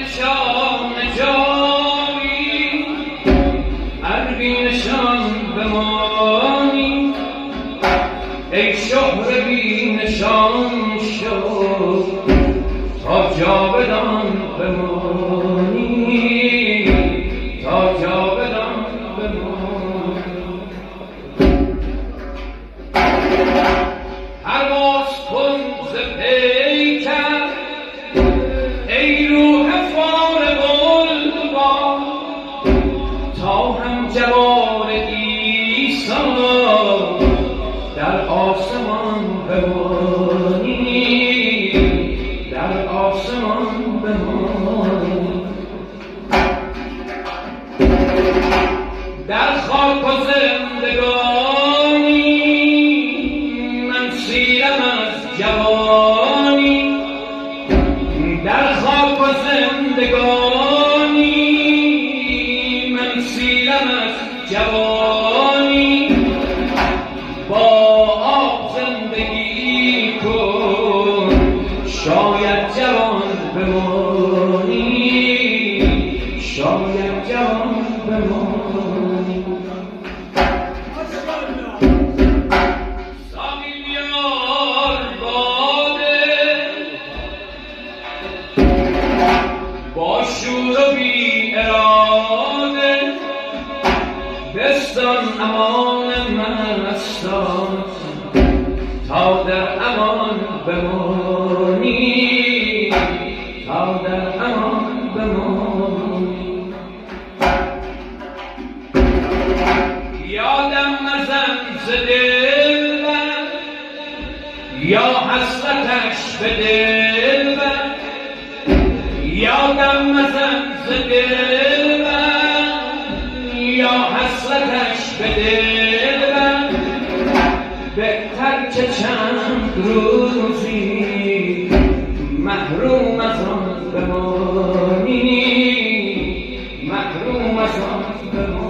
نشان جانی هر بی نشان بمانی ای شهر بی نشان شو تا جاودان بمانی تا جاودان بمانی پرواز کن ز پیکر ای روح فارغ البال تا هم جوار عیسی در آسمان بمانی در آسمان بمانی در خاک و زندگانی من سیرم از جوانی در خاک و زندگانی من سیرم از جوانی با آب زندگی کن شاید جوان بمانی شاید جوان بمانی ساقی بیار باده با شور و بی اراده بستان امان مستان تا در امان بمانی تا در امان بمانی یادم مزن ز دلبر یا حسرتش به دلبر یادم مزن ز دلبر یا حسرتش به دلبر بهتر که چند روزی محروم از آن بمانی محروم از آن بمانی